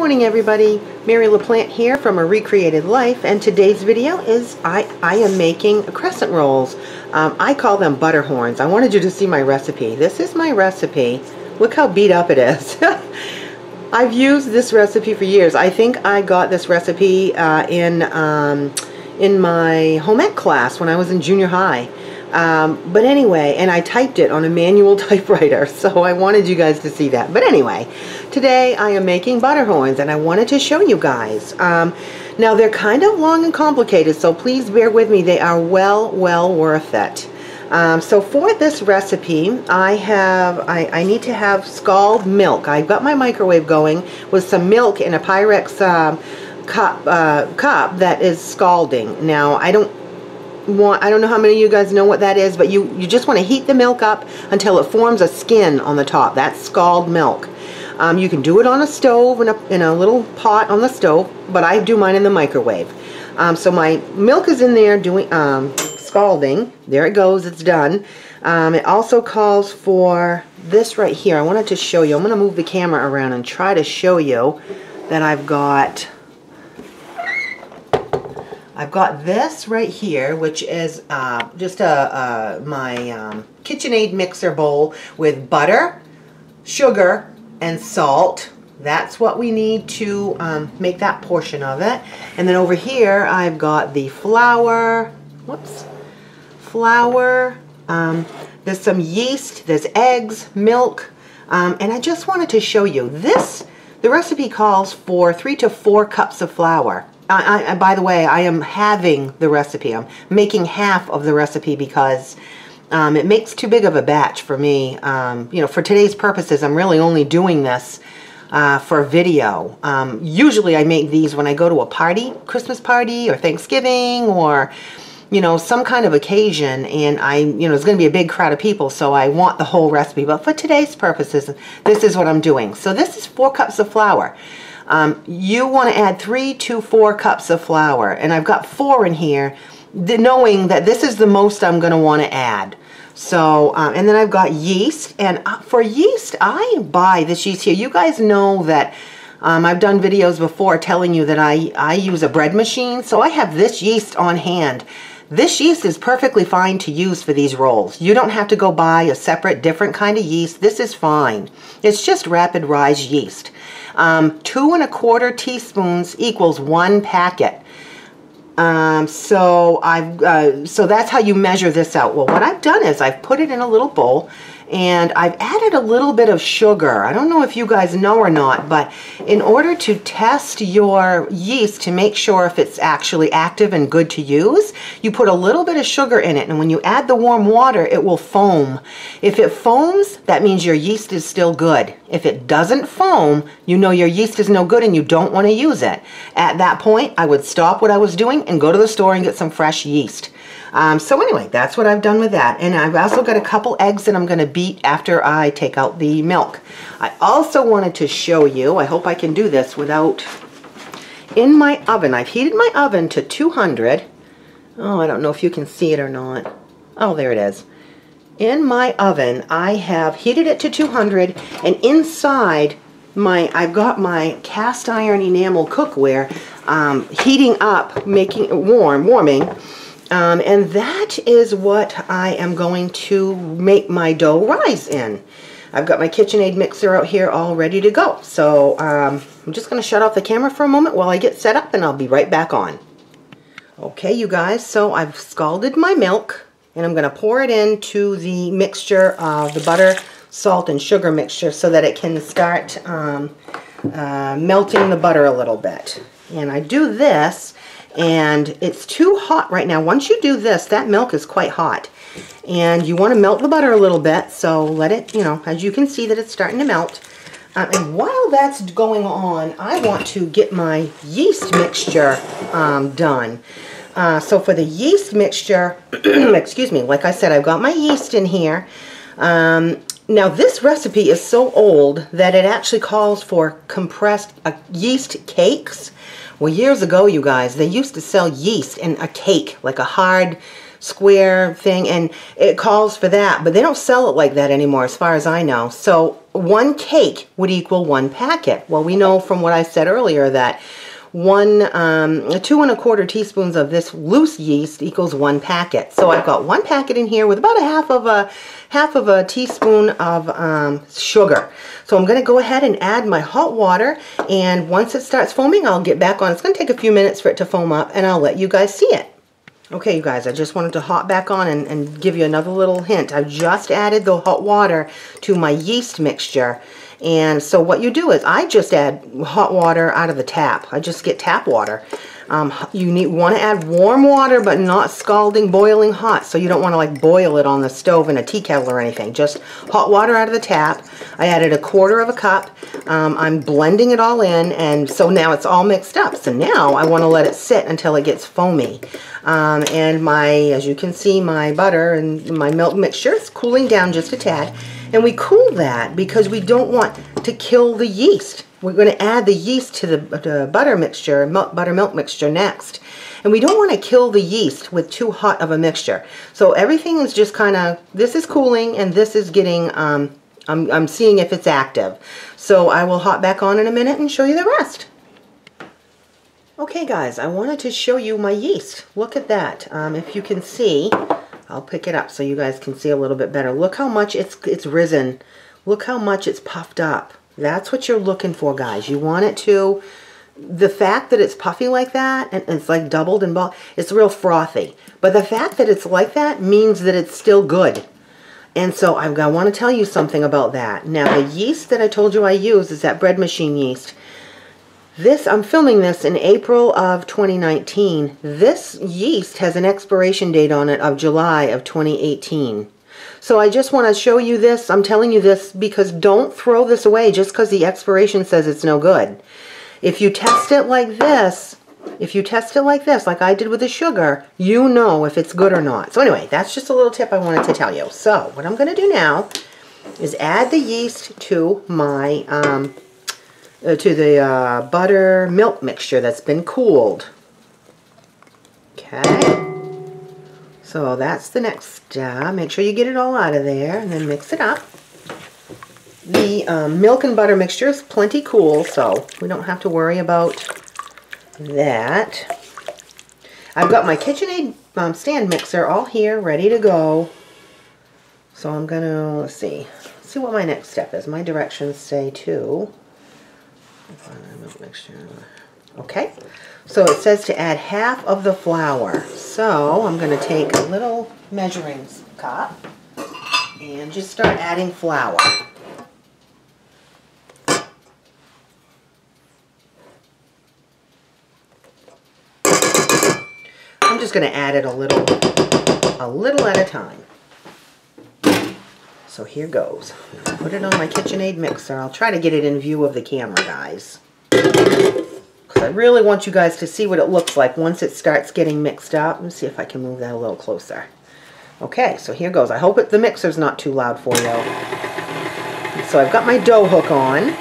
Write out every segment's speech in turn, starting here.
morning, everybody. Mary LaPlante here from A Recreated Life, and today's video is I am making crescent rolls. I call them Butterhorns. I wanted you to see my recipe. This is my recipe. Look how beat up it is. I've used this recipe for years. I think I got this recipe in my home ec class when I was in junior high. But anyway, and I typed it on a manual typewriter, so I wanted you guys to see that. But anyway, today I am making Butterhorns, and I wanted to show you guys. Now they're kind of long and complicated, so please bear with me. They are well worth it. So for this recipe, I need to have scalded milk. I've got my microwave going with some milk in a Pyrex cup that is scalding. Now I don't know how many of you guys know what that is, but you just want to heat the milk up until it forms a skin on the top. That's scalded milk. You can do it on a stove, in a little pot on the stove, but I do mine in the microwave. So my milk is in there doing scalding. There it goes, it's done. It also calls for this right here. I wanted to show you. I'm going to move the camera around and try to show you that I've got this right here, which is just my KitchenAid mixer bowl with butter, sugar, and salt. That's what we need to make that portion of it. And then over here, I've got the flour. There's some yeast, there's eggs, milk, and I just wanted to show you this. The recipe calls for 3 to 4 cups of flour. By the way, I am halving the recipe. I'm making half of the recipe because it makes too big of a batch for me. You know, for today's purposes, I'm really only doing this for video. Usually I make these when I go to a party, Christmas party or Thanksgiving or, you know, some kind of occasion, and it's going to be a big crowd of people, so I want the whole recipe. But for today's purposes, this is what I'm doing. So this is 4 cups of flour. You want to add 3 to 4 cups of flour, and I've got 4 in here, knowing that this is the most I'm going to want to add. So, and then I've got yeast, and for yeast, I buy this yeast here. You guys know that I've done videos before telling you that I use a bread machine, so I have this yeast on hand. This yeast is perfectly fine to use for these rolls. You don't have to go buy a separate, different kind of yeast. This is fine. It's just rapid rise yeast. 2 1/4 teaspoons equals 1 packet. So that's how you measure this out. Well, what I've done is I've put it in a little bowl, and I've added a little bit of sugar. I don't know if you guys know or not, but in order to test your yeast to make sure if it's actually active and good to use, you put a little bit of sugar in it, and when you add the warm water, it will foam. If it foams, that means your yeast is still good. If it doesn't foam, you know your yeast is no good and you don't want to use it. At that point, I would stop what I was doing and go to the store and get some fresh yeast. So anyway, that's what I've done with that. And I've also got a couple eggs that I'm going to beat after I take out the milk. I also wanted to show you, I hope I can do this without, in my oven, I've heated my oven to 200. Oh, I don't know if you can see it or not. Oh, there it is. In my oven, I have heated it to 200, and inside I've got my cast iron enamel cookware heating up, making it warming. And that is what I am going to make my dough rise in. I've got my KitchenAid mixer out here all ready to go. So I'm just going to shut off the camera for a moment while I get set up, and I'll be right back on. Okay, you guys, so I've scalded my milk, and I'm going to pour it into the mixture of the butter, salt, and sugar mixture so that it can start melting the butter a little bit. And I do this, and it's too hot right now. Once you do this, that milk is quite hot. And you want to melt the butter a little bit, so let it, as you can see that it's starting to melt. And while that's going on, I want to get my yeast mixture done. So for the yeast mixture, excuse me, like I said, I've got my yeast in here. Now this recipe is so old that it actually calls for compressed yeast cakes. Well, years ago, you guys, they used to sell yeast in a cake, like a hard square thing, and it calls for that, but they don't sell it like that anymore as far as I know. So 1 cake would equal 1 packet. Well, we know from what I said earlier that 2¼ teaspoons of this loose yeast equals 1 packet. So I've got 1 packet in here with about a half of a teaspoon of sugar. So I'm going to go ahead and add my hot water, and once it starts foaming, I'll get back on. It's going to take a few minutes for it to foam up, and I'll let you guys see it. Okay, you guys, I just wanted to hop back on and give you another little hint. I've just added the hot water to my yeast mixture. And so what you do is I just add hot water out of the tap. I just get tap water. You want to add warm water, but not scalding, boiling hot. So you don't want to like boil it on the stove in a tea kettle or anything. Just hot water out of the tap. I added 1/4 cup. I'm blending it all in, and so now it's all mixed up. So now I want to let it sit until it gets foamy. And as you can see, my butter and my milk mixture is cooling down just a tad. And we cool that because we don't want to kill the yeast. We're going to add the yeast to the butter mixture, buttermilk mixture next. And we don't want to kill the yeast with too hot of a mixture. So everything is just kind of, this is cooling and this is getting, I'm seeing if it's active. So I will hop back on in a minute and show you the rest. Okay guys, I wanted to show you my yeast. Look at that. If you can see, I'll pick it up so you guys can see a little bit better. Look how much it's risen. Look how much it's puffed up. That's what you're looking for, guys. You want it to, the fact that it's puffy like that, and it's like doubled and ball, it's real frothy. But the fact that it's like that means that it's still good. And so I want to tell you something about that. Now, the yeast that I told you I use is that bread machine yeast. I'm filming this in April of 2019. This yeast has an expiration date on it of July of 2018. So I just want to show you this. I'm telling you this because don't throw this away just because the expiration says it's no good. If you test it like this, like I did with the sugar, you know if it's good or not. So anyway, that's just a little tip I wanted to tell you. So what I'm going to do now is add the yeast to my butter milk mixture that's been cooled. Okay. So that's the next step. Make sure you get it all out of there and then mix it up. The milk and butter mixture is plenty cool, so we don't have to worry about that. I've got my KitchenAid stand mixer all here, ready to go. So I'm going to, let's see what my next step is. My directions say to milk mixture. Okay, so it says to add half of the flour. So I'm going to take a little measuring cup and just start adding flour. I'm just going to add it a little at a time. So here goes. Put it on my KitchenAid mixer. I'll try to get it in view of the camera, guys. Because I really want you guys to see what it looks like once it starts getting mixed up. Let me see if I can move that a little closer. Okay, so here goes. I hope the mixer's not too loud for you. So I've got my dough hook on.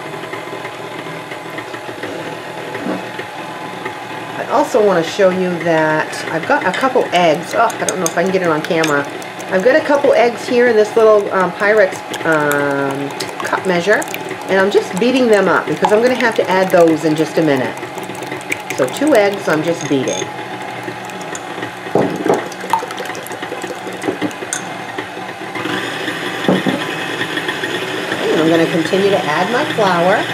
I also want to show you that I've got a couple eggs. Oh, I don't know if I can get it on camera. I've got a couple eggs here in this little Pyrex cup measure, and I'm just beating them up because I'm going to have to add those in just a minute. So 2 eggs I'm just beating. Okay, and I'm going to continue to add my flour.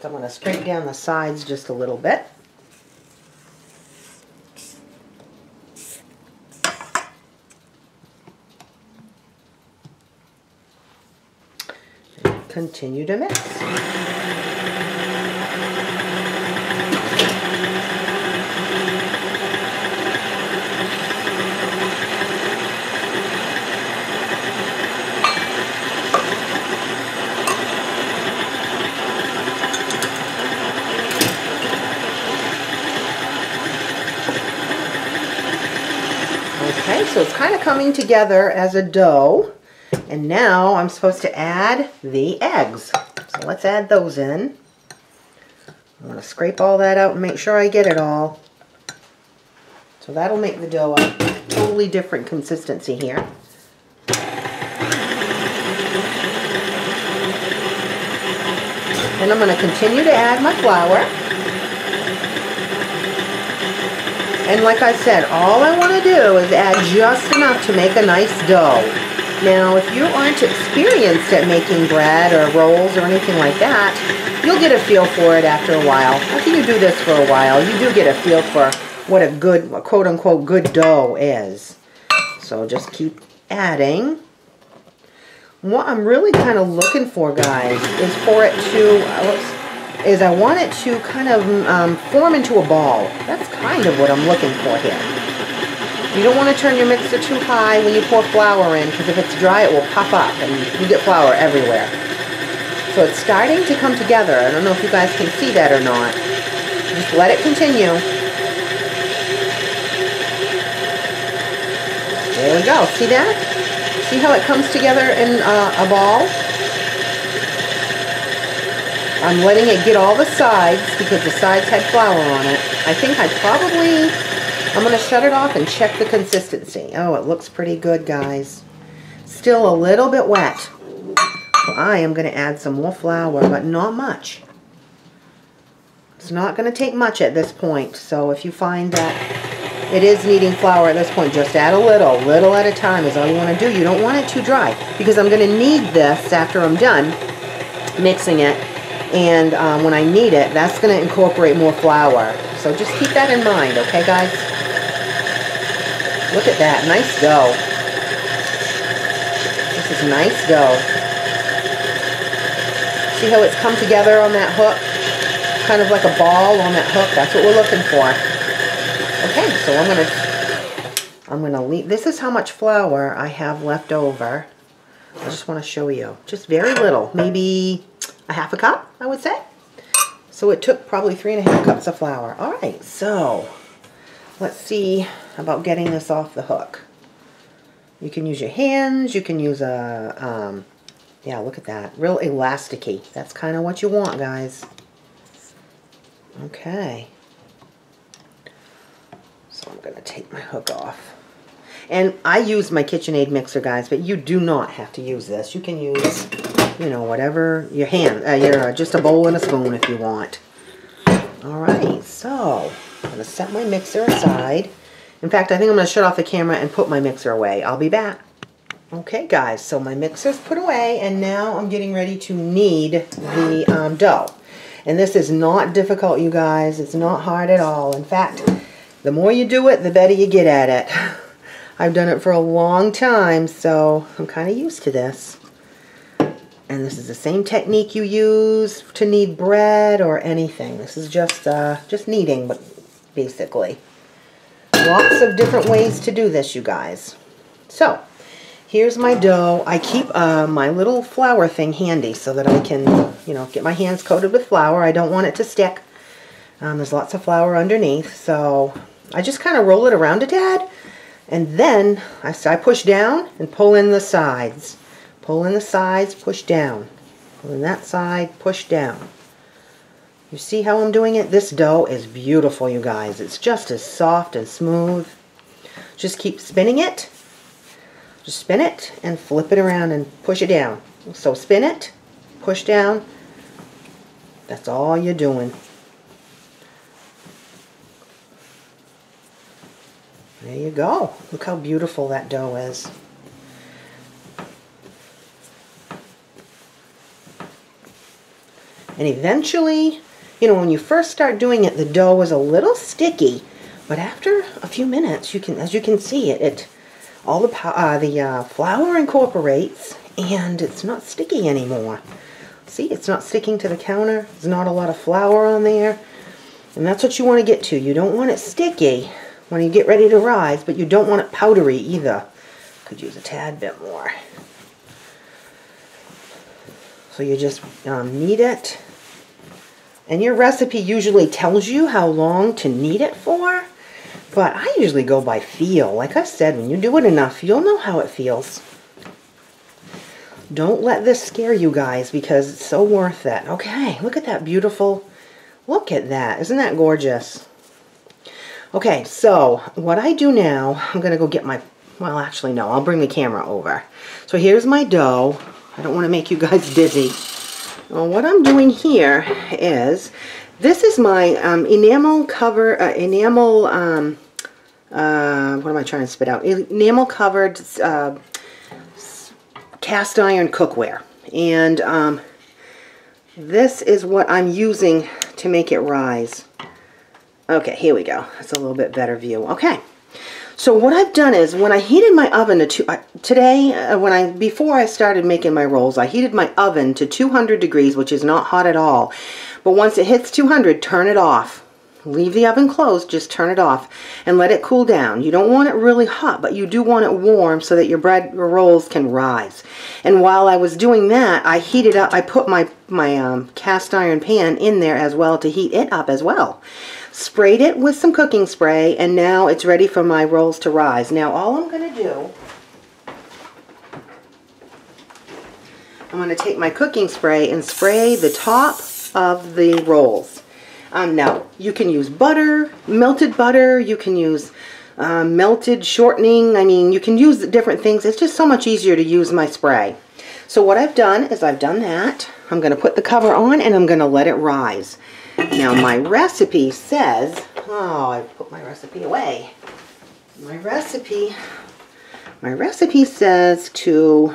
I'm going to scrape down the sides just a little bit. And continue to mix. so it's kind of coming together as a dough. And now I'm supposed to add the eggs. So let's add those in. I'm going to scrape all that out and make sure I get it all. So that'll make the dough a totally different consistency here. Then I'm going to continue to add my flour. And like I said, all I want to do is add just enough to make a nice dough. Now, if you aren't experienced at making bread or rolls or anything like that, you'll get a feel for it after a while. After you do this for a while, you do get a feel for what a good, quote-unquote, good dough is. So just keep adding. What I'm really kind of looking for, guys, is for it to, I want it to kind of form into a ball. That's kind of what I'm looking for here. You don't want to turn your mixer too high when you pour flour in, because if it's dry, it will pop up and you get flour everywhere. So it's starting to come together. I don't know if you guys can see that or not. Just let it continue. There we go. See that? See how it comes together in a ball? I'm letting it get all the sides because the sides had flour on it. I think I'm going to shut it off and check the consistency. Oh, it looks pretty good, guys. Still a little bit wet. So I am going to add some more flour, but not much. It's not going to take much at this point. So if you find that it is needing flour at this point, just add a little at a time is all you want to do. You don't want it too dry because I'm going to need this after I'm done mixing it. And when I need it, that's going to incorporate more flour. So just keep that in mind, okay, guys? Look at that. Nice dough. This is nice dough. See how it's come together on that hook? Kind of like a ball on that hook. That's what we're looking for. Okay, so I'm gonna leave. This is how much flour I have left over. I just want to show you. Just very little. Maybe a half a cup, I would say. So it took probably 3.5 cups of flour. All right, so let's see about getting this off the hook. You can use your hands. You can use a, yeah, look at that. Real elasticy. That's kind of what you want, guys. Okay. So I'm going to take my hook off. And I use my KitchenAid mixer, guys, but you do not have to use this. You can use, you know, whatever, your hand, just a bowl and a spoon if you want. All right, so I'm going to set my mixer aside. In fact, I think I'm going to shut off the camera and put my mixer away. I'll be back. Okay, guys, so my mixer's put away, and now I'm getting ready to knead the dough. And this is not difficult, you guys. It's not hard at all. In fact, the more you do it, the better you get at it. I've done it for a long time, so I'm kind of used to this. And this is the same technique you use to knead bread or anything. This is just kneading, but basically. Lots of different ways to do this, you guys. So, here's my dough. I keep my little flour thing handy so that I can, you know, get my hands coated with flour. I don't want it to stick. There's lots of flour underneath, so I just kind of roll it around a tad. And then I push down and pull in the sides. Pull in the sides, push down. Pull in that side, push down. You see how I'm doing it? This dough is beautiful, you guys. It's just as soft and smooth. Just keep spinning it. Just spin it and flip it around and push it down. So spin it, push down. That's all you're doing. There you go. Look how beautiful that dough is. And eventually, you know, when you first start doing it, the dough is a little sticky. But after a few minutes, you can, as you can see, all the flour incorporates, and it's not sticky anymore. See, it's not sticking to the counter. There's not a lot of flour on there. And that's what you want to get to. You don't want it sticky when you get ready to rise, but you don't want it powdery either. Could use a tad bit more. So you just knead it. And your recipe usually tells you how long to knead it for. But I usually go by feel. Like I said, when you do it enough, you'll know how it feels. Don't let this scare you guys because it's so worth it. Okay, look at that beautiful, look at that. Isn't that gorgeous? Okay, so what I do now, I'm going to go get my, well actually no, I'll bring the camera over. So here's my dough. I don't want to make you guys dizzy. Well, what I'm doing here is, this is my enamel cover, what am I trying to spit out? Enamel covered cast iron cookware, and this is what I'm using to make it rise. Okay, here we go. That's a little bit better view. Okay, so what I've done is, when I heated my oven to today, before I started making my rolls, I heated my oven to 200 degrees, which is not hot at all. But once it hits 200, turn it off. Leave the oven closed, just turn it off and let it cool down. You don't want it really hot, but you do want it warm so that your rolls can rise. And while I was doing that, I heated up, I put my cast iron pan in there as well to heat it up as well. Sprayed it with some cooking spray, and now it's ready for my rolls to rise. Now all I'm going to do, I'm going to take my cooking spray and spray the top of the rolls. Now, you can use butter, melted butter, you can use melted shortening. I mean, you can use different things. It's just so much easier to use my spray. So what I've done is I've done that. I'm going to put the cover on and I'm going to let it rise. Now, my recipe says, oh, I put my recipe away. My recipe says to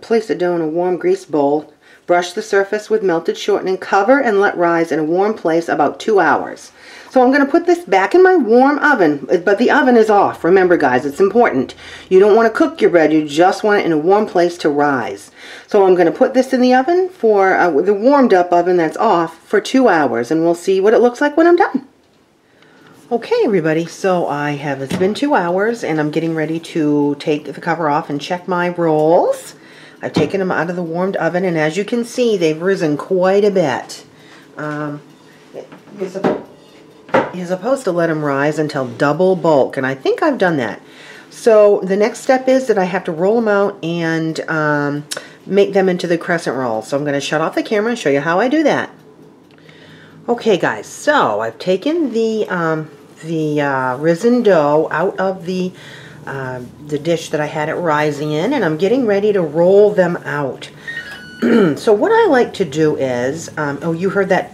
place the dough in a warm grease bowl. Brush the surface with melted shortening, cover and let rise in a warm place about 2 hours. So I'm going to put this back in my warm oven, but the oven is off. Remember guys, it's important. You don't want to cook your bread, you just want it in a warm place to rise. So I'm going to put this in the oven for, the warmed up oven that's off, for 2 hours, and we'll see what it looks like when I'm done. Okay everybody, so it's been 2 hours and I'm getting ready to take the cover off and check my rolls. I've taken them out of the warmed oven, and as you can see, they've risen quite a bit. You're supposed to let them rise until double bulk, and I think I've done that. So the next step is that I have to roll them out and make them into the crescent rolls. So I'm going to shut off the camera and show you how I do that. Okay guys, so I've taken the risen dough out of the dish that I had it rising in, and I'm getting ready to roll them out. So what I like to do is, oh, you heard that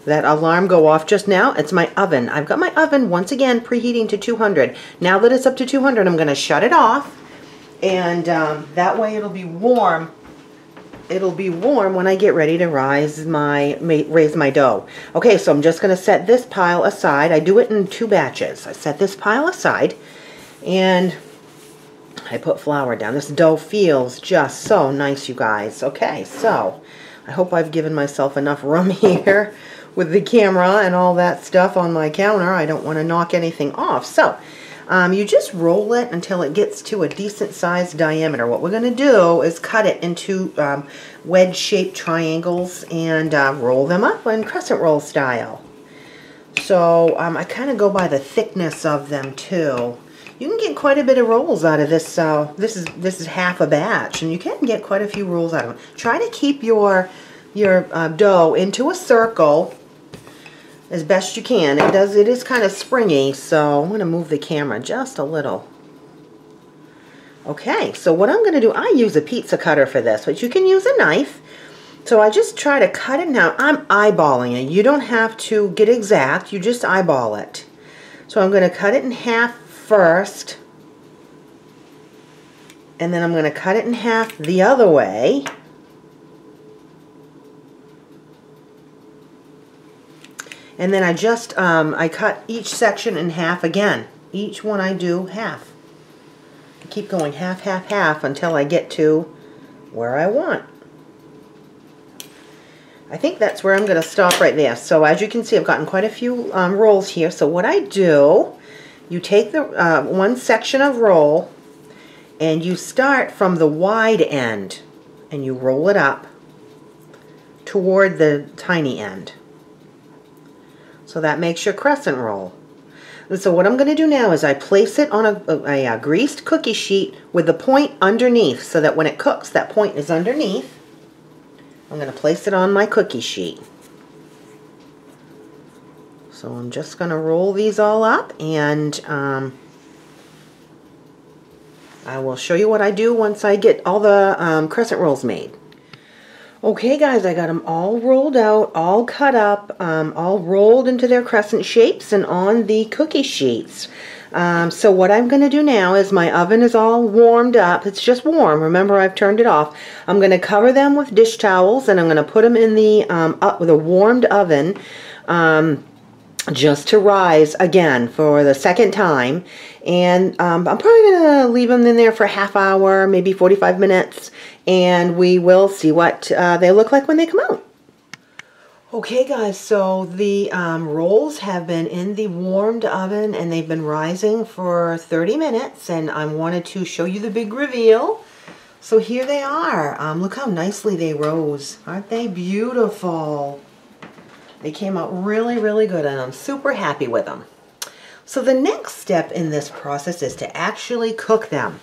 alarm go off just now? It's my oven. I've got my oven once again preheating to 200. Now that it's up to 200, I'm going to shut it off, and that way it'll be warm. It'll be warm when I get ready to raise my dough. Okay, so I'm just going to set this pile aside. I do it in 2 batches. I set this pile aside and I put flour down. This dough feels just so nice, you guys. Okay, so I hope I've given myself enough room here with the camera and all that stuff on my counter. I don't want to knock anything off. So you just roll it until it gets to a decent sized diameter. What we're going to do is cut it into wedge-shaped triangles and roll them up in crescent roll style. So I kind of go by the thickness of them too. You can get quite a bit of rolls out of this. This is half a batch, and you can get quite a few rolls out of them. Try to keep your dough into a circle as best you can. It is kind of springy, so I'm going to move the camera just a little. Okay, so what I'm going to do, I use a pizza cutter for this, but you can use a knife. So I just try to cut it now. I'm eyeballing it. You don't have to get exact, you just eyeball it. So I'm going to cut it in half first, and then I'm going to cut it in half the other way. And then I just, I cut each section in half again. Each one I do half. I keep going half, half, half until I get to where I want. I think that's where I'm going to stop right there. So as you can see, I've gotten quite a few rolls here. So what I do, you take the one section of roll and you start from the wide end and you roll it up toward the tiny end. So that makes your crescent roll. And so what I'm going to do now is I place it on a greased cookie sheet with the point underneath, so that when it cooks, that point is underneath. I'm going to place it on my cookie sheet. So I'm just going to roll these all up, and I will show you what I do once I get all the crescent rolls made. Okay guys, I got them all rolled out, all cut up, all rolled into their crescent shapes and on the cookie sheets. So what I'm going to do now is my oven is all warmed up. It's just warm. Remember, I've turned it off. I'm going to cover them with dish towels, and I'm going to put them in the with a warmed oven just to rise again for the second time. And I'm probably going to leave them in there for a half hour, maybe 45 minutes, and we will see what they look like when they come out. Okay guys, so the rolls have been in the warmed oven and they've been rising for 30 minutes, and I wanted to show you the big reveal. So here they are. Look how nicely they rose. Aren't they beautiful? They came out really, really good, and I'm super happy with them. So the next step in this process is to actually cook them.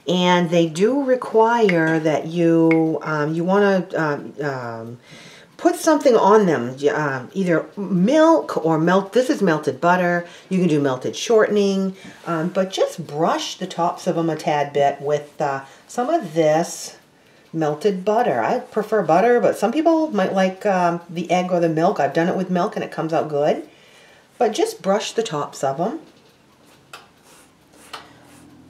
And they do require that you want to put something on them, either milk or this is melted butter. You can do melted shortening, but just brush the tops of them a tad bit with some of this melted butter. I prefer butter, but some people might like the egg or the milk. I've done it with milk and it comes out good. But just brush the tops of them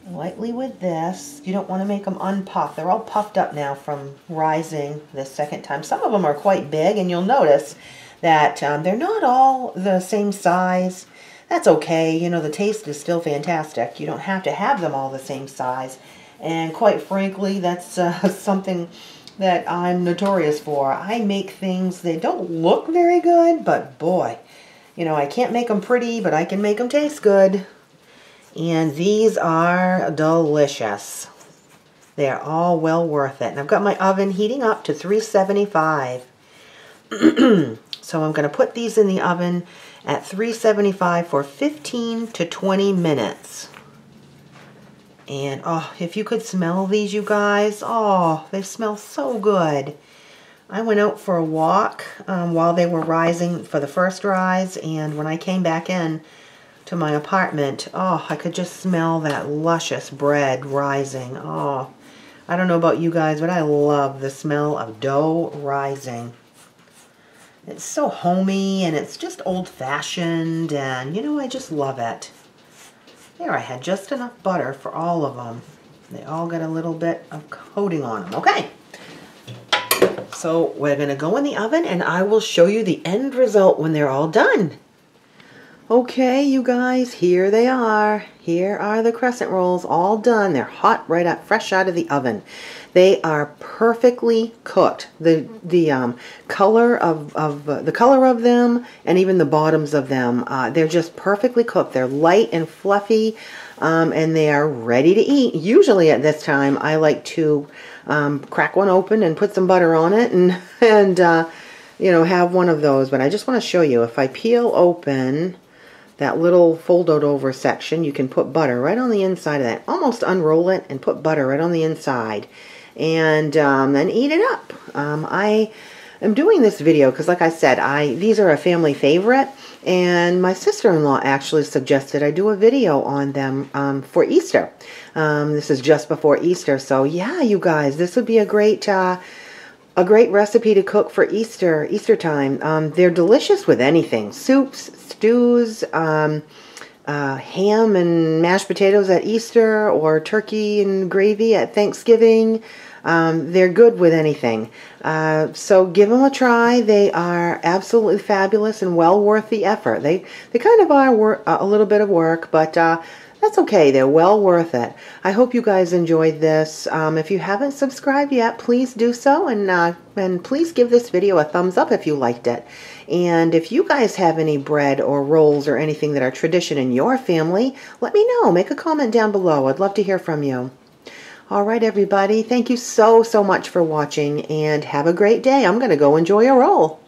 lightly with this. You don't want to make them unpuffed. They're all puffed up now from rising the second time. Some of them are quite big, and you'll notice that they're not all the same size. That's okay. You know, the taste is still fantastic. You don't have to have them all the same size. And quite frankly, that's something that I'm notorious for. I make things, they don't look very good, but boy, you know, I can't make them pretty, but I can make them taste good. And these are delicious. They are all well worth it. And I've got my oven heating up to 375. So I'm going to put these in the oven at 375 for 15 to 20 minutes. And oh, if you could smell these, you guys, oh, they smell so good. I went out for a walk while they were rising for the first rise, and when I came back in to my apartment, oh, I could just smell that luscious bread rising. Oh, I don't know about you guys, but I love the smell of dough rising. It's so homey, and it's just old-fashioned, and you know, I just love it. There, I had just enough butter for all of them. They all got a little bit of coating on them. Okay, so we're going to go in the oven, and I will show you the end result when they're all done. Okay, you guys, here they are. Here are the crescent rolls all done. They're hot, right up, fresh out of the oven. They are perfectly cooked. The color of them, and even the bottoms of them, they're just perfectly cooked. They're light and fluffy, and they are ready to eat. Usually at this time, I like to crack one open and put some butter on it, and you know, have one of those. But I just want to show you, if I peel open that little folded over section, you can put butter right on the inside of that. Almost unroll it and put butter right on the inside, and then eat it up. I am doing this video because, like I said, these are a family favorite, and my sister-in-law actually suggested I do a video on them for Easter. This is just before Easter, so yeah, you guys, this would be a great recipe to cook for Easter time. They're delicious with anything. Soups, stews, ham and mashed potatoes at Easter, or turkey and gravy at Thanksgiving. They're good with anything. So give them a try. They are absolutely fabulous and well worth the effort. They kind of are a little bit of work, but that's okay. They're well worth it. I hope you guys enjoyed this. If you haven't subscribed yet, please do so, and please give this video a thumbs up if you liked it. And if you guys have any bread or rolls or anything that are tradition in your family, let me know. Make a comment down below. I'd love to hear from you. All right, everybody. Thank you so much for watching, and have a great day. I'm going to go enjoy a roll.